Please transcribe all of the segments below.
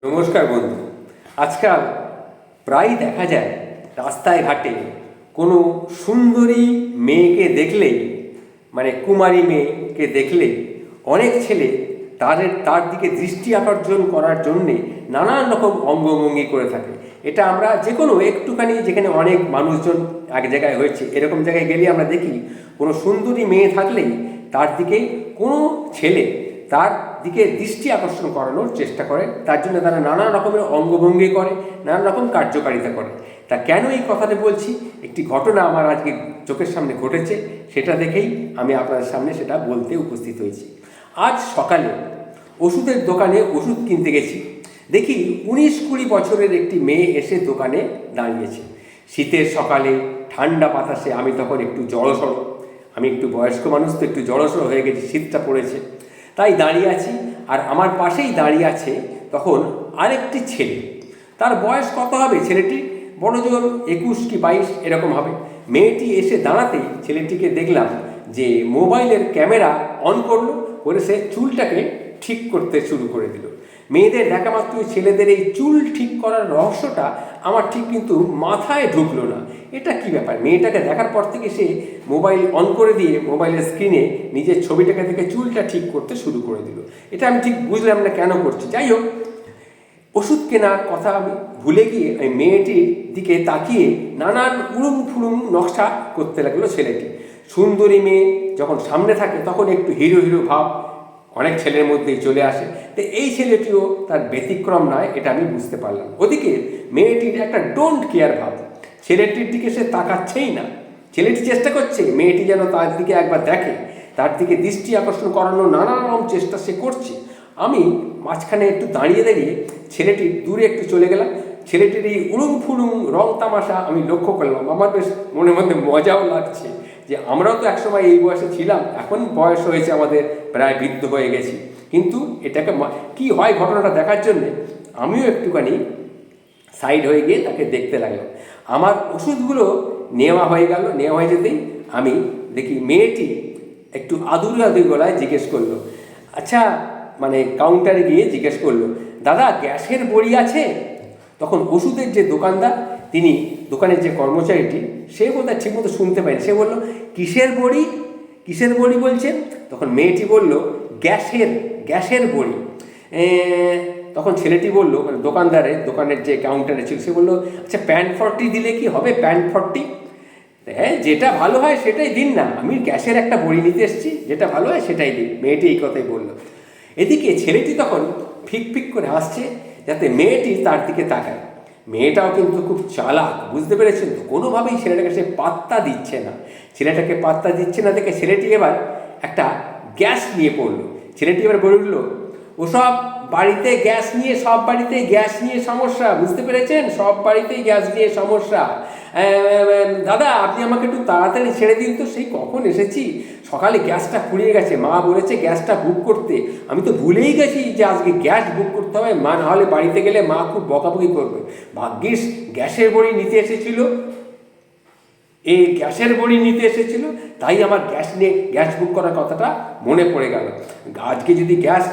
নমস্কার বন্ধু। আজকাল প্রায় দেখা যায় রাস্তায় ঘাটে কোনো সুন্দরী মেয়েকে দেখলেই, মানে কুমারী মেয়েকে দেখলেই অনেক ছেলে তার দিকে দৃষ্টি আকর্ষণ করার জন্যে নানান রকম অঙ্গভঙ্গি করে থাকে। এটা আমরা যে কোনো একটুখানি, যেখানে অনেক মানুষজন এক জায়গায় হয়েছে, এরকম জায়গায় গেলে আমরা দেখি কোনো সুন্দরী মেয়ে থাকলেই তার দিকে কোনো ছেলে তার দিকে দৃষ্টি আকর্ষণ করানোর চেষ্টা করে। তার জন্য তারা নানা রকমের অঙ্গভঙ্গি করে, নানা রকম কার্যকারিতা করে। তা কেন এই কথাটা বলছি, একটি ঘটনা আমার আজকে চোখের সামনে ঘটেছে, সেটা দেখেই আমি আপনাদের সামনে সেটা বলতে উপস্থিত হয়েছি। আজ সকালে ওষুধের দোকানে ওষুধ কিনতে গেছি, দেখি 19-20 বছরের একটি মেয়ে এসে দোকানে দাঁড়িয়েছে। শীতের সকালে ঠান্ডা বাতাসে আমি তখন একটু জড়সড়, আমি একটু বয়স্ক মানুষ তো একটু জড়সড় হয়ে গেছি, শীতটা পড়েছে, তাই দাঁড়িয়ে আছি। আর আমার পাশেই দাঁড়িয়ে আছে তখন আরেকটি ছেলে। তার বয়স কত হবে ছেলেটি? বড় জোর 21 কি 22 এরকম হবে। মেয়েটি এসে দাঁড়াতেই ছেলেটিকে দেখলাম যে মোবাইলের ক্যামেরা অন করলো, করে সে চুলটাকে ঠিক করতে শুরু করে দিল। মেয়েদের দেখা মাত্রই ছেলেদের এই চুল ঠিক করার রহস্যটা আমার ঠিক কিন্তু মাথায় ঢুকলো না। এটা কি ব্যাপার? মেয়েটাকে দেখার পর থেকে সে মোবাইল অন করে দিয়ে মোবাইলের স্ক্রিনে নিজের ছবিটাকে দেখে চুলটা ঠিক করতে শুরু করে দিল। এটা আমি ঠিক বুঝলাম না কেন করছি। যাই হোক, ওষুধ কেনার কথা আমি ভুলে গিয়ে ওই মেয়েটির দিকে তাকিয়ে নানান উড়ুম ফুড়ুম নকশা করতে লাগলো ছেলেটি। সুন্দরী মেয়ে যখন সামনে থাকে তখন একটু হিরো হিরো ভাব অনেক ছেলের মধ্যেই চলে আসে। তো এই ছেলেটিও তার ব্যতিক্রম নয়, এটা আমি বুঝতে পারলাম। ওদিকে মেয়েটির একটা ডোন্ট কেয়ার ভাব, ছেলেটির দিকে সে তাকাচ্ছেই না। ছেলেটি চেষ্টা করছে মেয়েটি যেন তার দিকে একবার দেখে, তার দিকে দৃষ্টি আকর্ষণ করানোর নানা রকম চেষ্টা সে করছে। আমি মাঝখানে একটু দাঁড়িয়ে দাঁড়িয়ে ছেলেটির দূরে একটু চলে গেলাম। ছেলেটির এই উড়ুম ফুড়ুম রং তামাশা আমি লক্ষ্য করলাম। আমার বেশ মনের মধ্যে মজাও লাগছে যে আমরাও তো একসময় এই বয়সে ছিলাম, এখন বয়স হয়েছে আমাদের, প্রায় বৃদ্ধ হয়ে গেছি, কিন্তু এটাকে কি হয় ঘটনাটা দেখার জন্যে আমিও একটুখানি সাইড হয়ে গিয়ে তাকে দেখতে লাগলাম। আমার ওষুধগুলো নেওয়া হয়ে গেল। নেওয়া হয়ে যেতেই আমি দেখি মেয়েটি একটু আদুর গলায় জিজ্ঞেস করলো, আচ্ছা, মানে কাউন্টারে গিয়ে জিজ্ঞেস করলো, দাদা গ্যাসের বড়ি আছে? তখন ওষুধের যে দোকানদার, তিনি দোকানের যে কর্মচারীটি, সে বোধহয় ঠিকমতো শুনতে পায়নি। সে বলল, কিসের বড়ি? কিসের বড়ি বলছেন? তখন মেয়েটি বলল, গ্যাসের বড়ি। তখন ছেলেটি বলল, মানে দোকানের যে কাউন্টারে ছিল, সে বললো, আচ্ছা প্যান্ট 40 দিলে কি হবে? প্যান্ট 40? হ্যাঁ, যেটা ভালো হয় সেটাই দিন না, আমি গ্যাসের একটা বড়ি নিতে এসেছি, যেটা ভালো হয় সেটাই দিন। মেয়েটি এই কথাই বলল। এদিকে ছেলেটি তখন ফিক ফিক করে হাসছে যাতে মেয়েটি তার দিকে তাকায়। মেয়েটাও কিন্তু খুব চালাক, বুঝতে পেরেছেন তো? কোনোভাবেই ছেলেটাকে সে পাত্তা দিচ্ছে না। ছেলেটাকে পাত্তা দিচ্ছে না দেখে ছেলেটি এবার একটা গ্যাস নিয়ে পড়লো। ছেলেটি এবার বলে উঠল, ওসব বাড়িতে গ্যাস নিয়ে, সব বাড়িতেই গ্যাস নিয়ে সমস্যা, বুঝতে পেরেছেন? সব বাড়িতেই গ্যাস নিয়ে সমস্যা। দাদা আপনি আমাকে একটু তাড়াতাড়ি ছেড়ে দিন তো, সেই কখন এসেছি, সকালে গ্যাসটা ফুরিয়ে গেছে, মা বলেছে গ্যাসটা বুক করতে, আমি তো ভুলেই গেছি যে আজকে গ্যাস বুক করতে হবে, মা নাহলে বাড়িতে গেলে মা খুব বকাবকি করবে। ভাগ্যিস গ্যাসের বড়ি নিতে এসেছিল, এই গ্যাসের বড়ি নিতে এসেছিল, তাই আমার গ্যাস বুক করার কথাটা মনে পড়ে গেল। আজকে যদি গ্যাস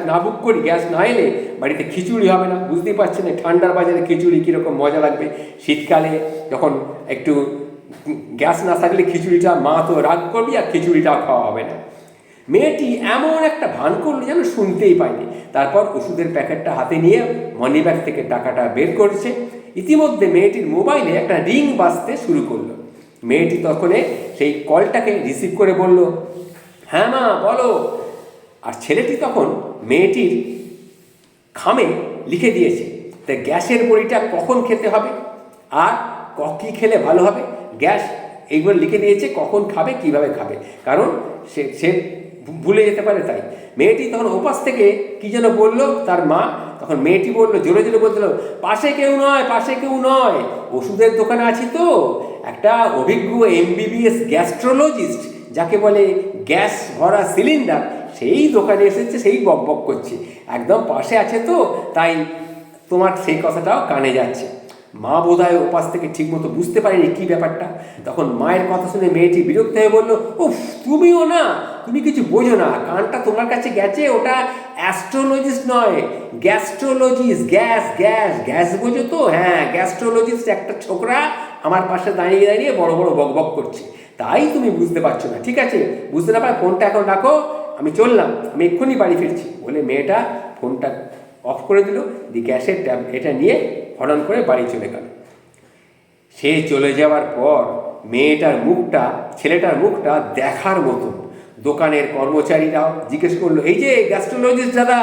না বুক করি, গ্যাস না এলে বাড়িতে খিচুড়ি হবে না। বুঝতেই পারছেন না ঠান্ডার বাজারে খিচুড়ি কীরকম মজা লাগবে। শীতকালে যখন একটু গ্যাস না থাকলে খিচুড়িটা, মা তো রাগ করবি আর খিচুড়িটাও খাওয়া হবে না। মেয়েটি এমন একটা ভান করলো যেন শুনতেই পায়নি। তারপর ওষুধের প্যাকেটটা হাতে নিয়ে মানিব্যাগ থেকে টাকাটা বের করছে। ইতিমধ্যে মেয়েটির মোবাইলে একটা রিং বাজতে শুরু করলো। মেয়েটি তখন সেই কলটাকে রিসিভ করে বলল, হ্যাঁ মা বলো। আর ছেলেটি তখন মেয়েটির খামে লিখে দিয়েছে তা গ্যাসের বড়িটা কখন খেতে হবে আর কী খেলে ভালো হবে, গ্যাস এইগুলো লিখে দিয়েছে, কখন খাবে, কিভাবে খাবে, কারণ সে ভুলে যেতে পারে। তাই মেয়েটি তখন ওপাশ থেকে কী যেন বললো তার মা। তখন মেয়েটি বললো, জোরে জোরে বলছিল, পাশে কেউ নয়, ওষুধের দোকানে আছি তো, একটা অভিজ্ঞ MBBS গ্যাস্ট্রোলজিস্ট, যাকে বলে গ্যাস ভরা সিলিন্ডার, সেই দোকানে এসেছে, সেই বকবক করছে, একদম পাশে আছে তো, তাই তোমার সেই কথাটাও কানে যাচ্ছে। মা বোধহয় ওপাশ থেকে ঠিকমতো বুঝতে পারেনি কী ব্যাপারটা। তখন মায়ের কথা শুনে মেয়েটি বিরক্ত হয়ে বলল, উফ, তুমি কিছু বোঝো না, কানটা তোমার কাছে গেছে, ওটা অ্যাস্ট্রোলজিস্ট নয়, গ্যাস্ট্রোলজিস্ট। গ্যাস গ্যাস গ্যাস বোঝো তো? হ্যাঁ, গ্যাস্ট্রোলজিস্ট একটা ছোকরা আমার পাশে দাঁড়িয়ে দাঁড়িয়ে বড় বড় বক বক করছে, তাই তুমি বুঝতে পারছো না। ঠিক আছে, বুঝতে না পারে ফোনটা এখন রাখো, আমি চললাম, আমি এক্ষুনি বাড়ি ফিরছি বলে মেয়েটা ফোনটা অফ করে দিল, দিয়ে গ্যাসের ট্যাব এটা নিয়ে হঠাৎ করে বাড়ি চলে গেল। সে চলে যাওয়ার পর মেয়েটার মুখটা, ছেলেটার মুখটা দেখার মতন। দোকানের কর্মচারীরাও জিজ্ঞেস করলো, এই যে গ্যাস্ট্রোলজিস্ট দাদা,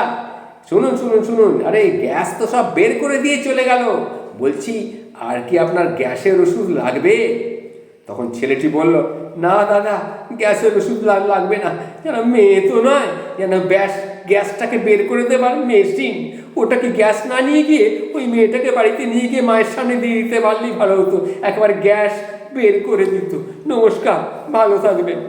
শুনুন শুনুন শুনুন, আরে গ্যাস তো সব বের করে দিয়ে চলে গেল, বলছি আর কি আপনার গ্যাসের ওষুধ লাগবে? তখন ছেলেটি বলল, না দাদা, গ্যাসের ওষুধ লাগবে না, যেন মেয়ে তো নয়, যেন গ্যাসটাকে বের করে দেবার মেশিন, ওটাকে গ্যাস না নিয়ে গিয়ে ওই মেয়েটাকে বাড়িতে নিয়ে গিয়ে মায়ের সামনে দিয়ে দিতে পারলেই ভালো হতো, একবার গ্যাস বের করে দিত। নমস্কার, ভালো থাকবেন।